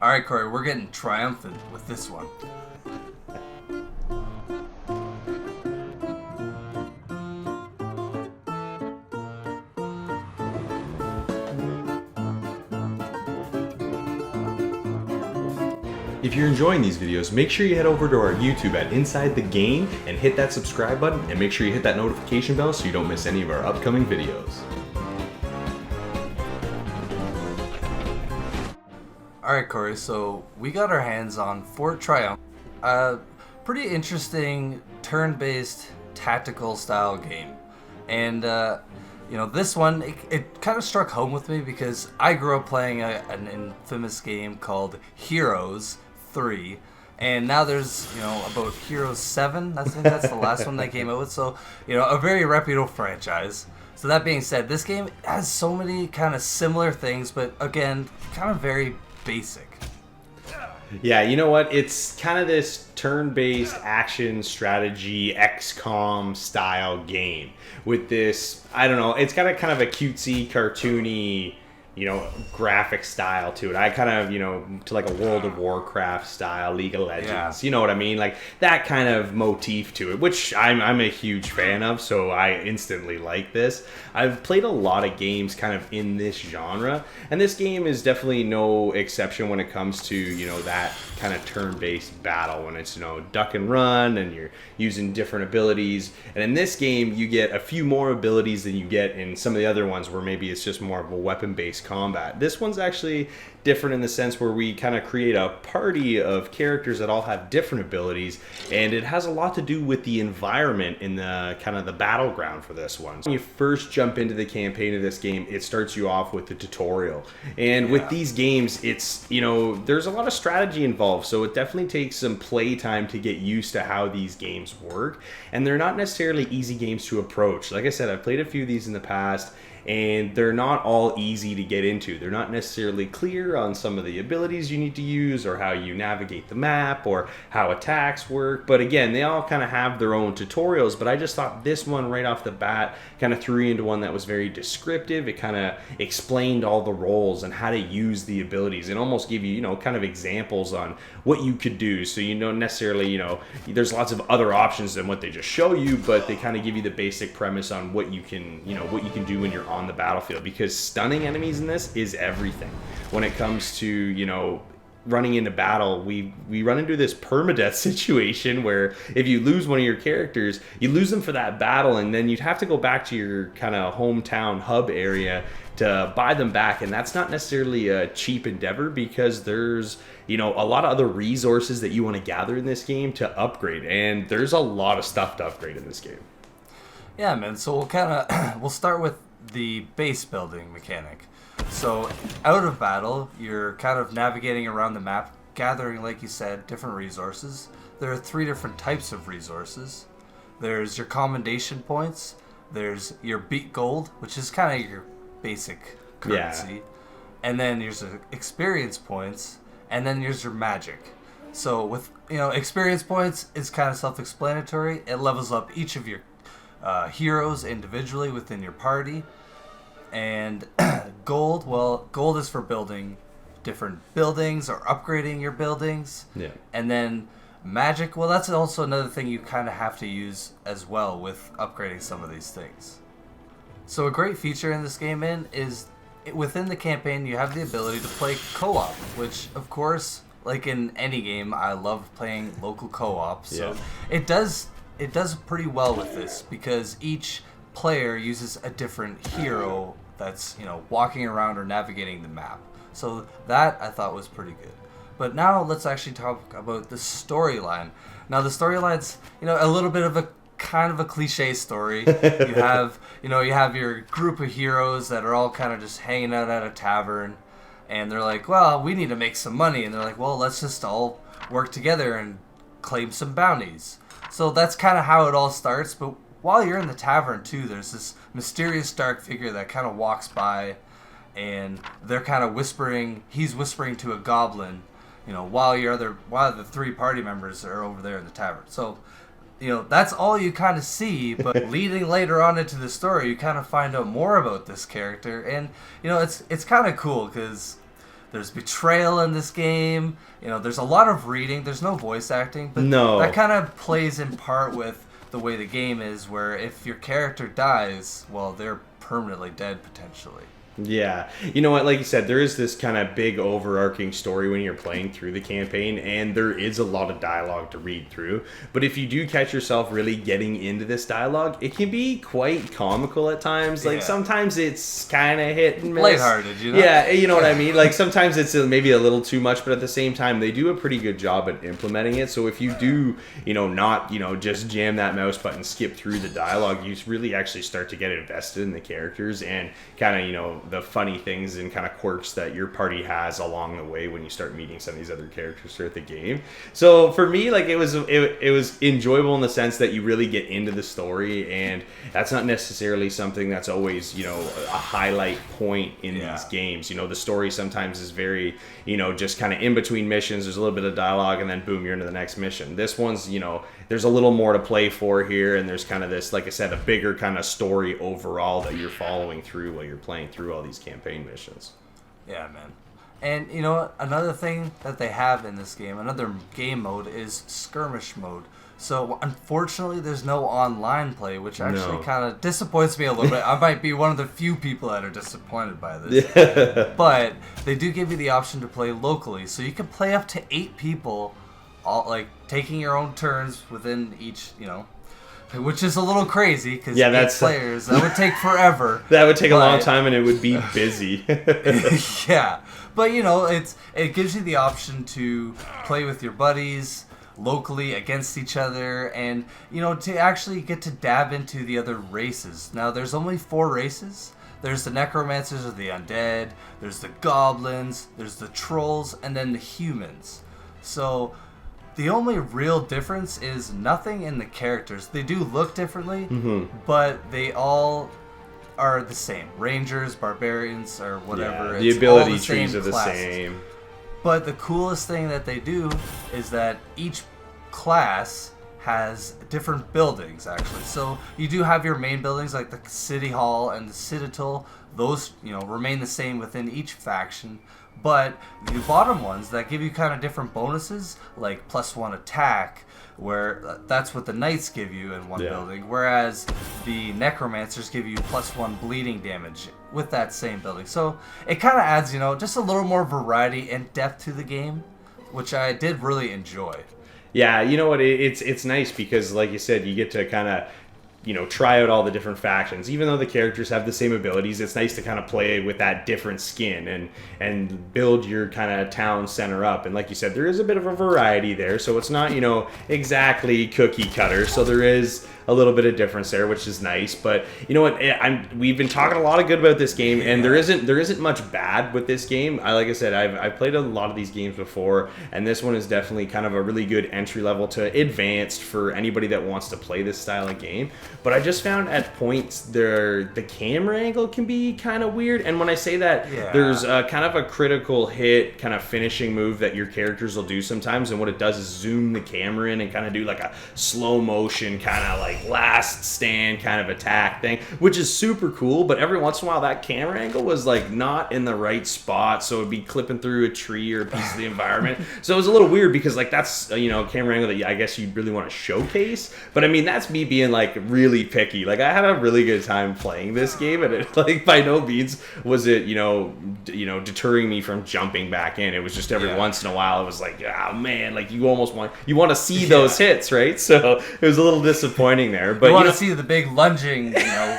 Alright, Cory, we're getting triumphant with this one. If you're enjoying these videos, make sure you head over to our YouTube at Inside the Game and hit that subscribe button, and make sure you hit that notification bell so you don't miss any of our upcoming videos. Alright, Cory, so we got our hands on Fort Triumph, a pretty interesting turn-based tactical style game. And, this one, it kind of struck home with me because I grew up playing an infamous game called Heroes 3. And now there's, about Heroes 7. I think that's the last one they came out with. So, a very reputable franchise. So that being said, this game has so many kind of similar things, but again, kind of very basic. Yeah, you know what? It's kind of this turn-based action strategy XCOM style game with this, I don't know, it's got a kind of a cutesy, cartoony, graphic style to it. I kind of, to like a World of Warcraft style, League of Legends. Yeah. You know what I mean? Like that kind of motif to it, which I'm a huge fan of, so I instantly like this. I've played a lot of games kind of in this genre, and this game is definitely no exception when it comes to, that kind of turn-based battle when it's, duck and run and you're using different abilities. And in this game, you get a few more abilities than you get in some of the other ones where maybe it's just more of a weapon-based combat. This one's actually different in the sense where we kind of create a party of characters that all have different abilities, and it has a lot to do with the environment in the kind of the battleground for this one. When you first jump into the campaign of this game, it starts you off with the tutorial. And with these games, it's, there's a lot of strategy involved, so it definitely takes some play time to get used to how these games work, and they're not necessarily easy games to approach. Like I said, I've played a few of these in the past, and they're not all easy to get into. They're not necessarily clear on some of the abilities you need to use or how you navigate the map or how attacks work. But again, they all kind of have their own tutorials, but I just thought this one right off the bat kind of threw you into one that was very descriptive. It kind of explained all the roles and how to use the abilities and almost give you, kind of examples on what you could do. So you don't necessarily, there's lots of other options than what they just show you, but they kind of give you the basic premise on what you can, what you can do when you're on the battlefield, because stunning enemies in this is everything. When it comes to, running into battle, we run into this permadeath situation where if you lose one of your characters, you lose them for that battle, and then you'd have to go back to your kind of hometown hub area to buy them back, and that's not necessarily a cheap endeavor because there's a lot of other resources that you want to gather in this game to upgrade, and there's a lot of stuff to upgrade in this game. Yeah, man, so we'll start with the base building mechanic. So out of battle, you're kind of navigating around the map, gathering, like you said, different resources. There are 3 different types of resources. There's your commendation points, there's your beat gold, which is kind of your basic currency, and then there's your experience points, and then there's your magic. So with experience points, it's kind of self-explanatory. It levels up each of your heroes individually within your party. And gold, well, gold is for building different buildings or upgrading your buildings. Yeah. And then magic, well, that's also another thing you kind of have to use as well with upgrading some of these things. So a great feature in this game is within the campaign you have the ability to play co-op, which of course, like in any game, I love playing local co-op. So it does pretty well with this because each player uses a different hero that's walking around or navigating the map. So that I thought was pretty good. But now let's actually talk about the storyline. Now the storyline's a little bit of a kind of a cliche story. You have your group of heroes that are all kind of just hanging out at a tavern, and they're like, well, we need to make some money, and they're like, well, let's just all work together and claim some bounties. So that's kind of how it all starts. But while you're in the tavern too, there's this mysterious dark figure that kind of walks by, and they're kind of whispering. He's whispering to a goblin, while the 3 party members are over there in the tavern. So, that's all you kind of see. But leading later on into the story, you kind of find out more about this character, and it's kind of cool because There's betrayal in this game. There's a lot of reading. There's no voice acting, but No. that kind of plays in part with the way the game is, where if your character dies, well, they're permanently dead potentially. Yeah. You know what, like you said, there is this kind of big overarching story when you're playing through the campaign, and there is a lot of dialogue to read through. But if you do catch yourself really getting into this dialogue, it can be quite comical at times. Like, sometimes it's kind of hit and miss. Lighthearted, Yeah, you know what I mean? Like, sometimes it's maybe a little too much, but at the same time, they do a pretty good job at implementing it. So if you do, not, just jam that mouse button, skip through the dialogue, you really actually start to get invested in the characters and kind of, the funny things and kind of quirks that your party has along the way when you start meeting some of these other characters throughout the game. So for me, like, it was enjoyable in the sense that you really get into the story, and that's not necessarily something that's always, a highlight point in these games. The story sometimes is very, just kind of in between missions. There's a little bit of dialogue, and then boom, you're into the next mission. This one's, there's a little more to play for here, and there's kind of this, like I said, a bigger kind of story overall that you're following through while you're playing through all these campaign missions. Yeah, man. And another thing that they have in this game, another game mode, is skirmish mode. So unfortunately, there's no online play, which actually kind of disappoints me a little bit. I might be one of the few people that are disappointed by this. But they do give you the option to play locally, so you can play up to 8 people, all like taking your own turns within each, which is a little crazy because 8 players, that would take forever. That would take a long time, and it would be busy. Yeah, but it gives you the option to play with your buddies locally against each other, and to actually get to dab into the other races. Now, there's only 4 races. There's the necromancers or the undead. There's the goblins. There's the trolls, and then the humans. So the only real difference is nothing in the characters. They do look differently, but they all are the same. Rangers, barbarians, or whatever. Yeah, the ability trees are the same. But the coolest thing that they do is that each class has different buildings, actually. So you do have your main buildings like the City Hall and the Citadel. Those, remain the same within each faction. But the bottom ones that give you kind of different bonuses, like +1 attack, where that's what the knights give you in one building, whereas the necromancers give you +1 bleeding damage with that same building. So it kind of adds, just a little more variety and depth to the game, which I did really enjoy. Yeah, you know what? It's nice because, like you said, you get to kind of try out all the different factions. Even though the characters have the same abilities, it's nice to kind of play with that different skin and build your kind of town center up. And like you said, there is a bit of a variety there, so it's not exactly cookie cutter. So there is a little bit of difference there, which is nice. But you know what? We've been talking a lot of good about this game, and there isn't much bad with this game. Like I said, I've played a lot of these games before, and this one is definitely kind of a really good entry level to advanced for anybody that wants to play this style of game. But I just found at points the camera angle can be kind of weird, and when I say that, there's kind of a critical hit kind of finishing move that your characters will do sometimes, and what it does is zoom the camera in and kind of do like a slow motion kind of like last stand kind of attack thing, which is super cool. But every once in a while that camera angle was like not in the right spot, so it'd be clipping through a tree or a piece of the environment. So it was a little weird because like that's camera angle that I guess you really want to showcase. But I mean, that's me being like really picky. Like I had a really good time playing this game, and it like by no means was it deterring me from jumping back in. It was just every once in a while it was like, oh man, like you want to see those hits, right? So it was a little disappointing there. But you want to see the big lunging,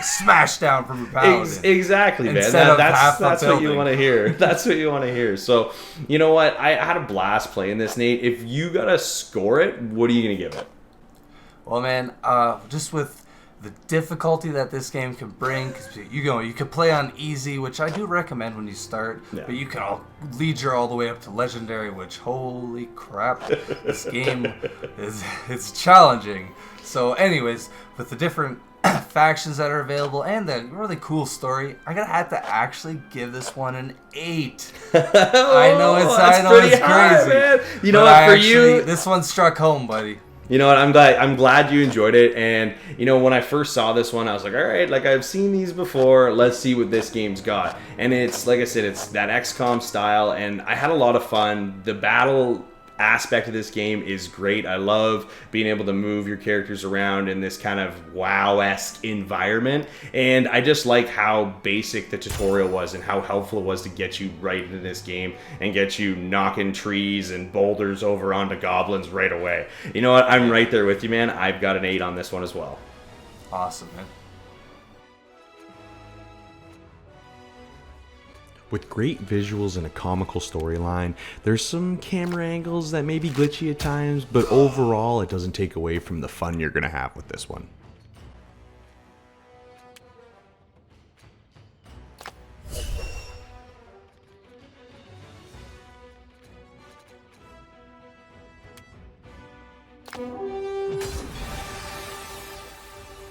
smash down from your paladin. Exactly, man. That's what you want to hear. That's what you want to hear. So you know what? I had a blast playing this, Nate. If you gotta score it, what are you gonna give it? Well, man, just with the difficulty that this game can bring, because you can play on easy, which I do recommend when you start, but you can lead you all the way up to legendary, which holy crap, this game it's challenging. So anyways, with the different factions that are available and the really cool story, I'm gonna have to actually give this one an 8. I know it's crazy, man. You know what, for you, this one struck home, buddy. You know what? I'm glad you enjoyed it. And you know, when I first saw this one, I was like, all right, like I've seen these before. Let's see what this game's got. And it's like I said, it's that XCOM style, and I had a lot of fun. The battle aspect of this game is great. I love being able to move your characters around in this kind of WoW-esque environment, and I just like how basic the tutorial was and how helpful it was to get you right into this game and get you knocking trees and boulders over onto goblins right away. You know what? I'm right there with you, man. I've got an 8 on this one as well. Awesome, man. With great visuals and a comical storyline, there's some camera angles that may be glitchy at times, but overall it doesn't take away from the fun you're going to have with this one.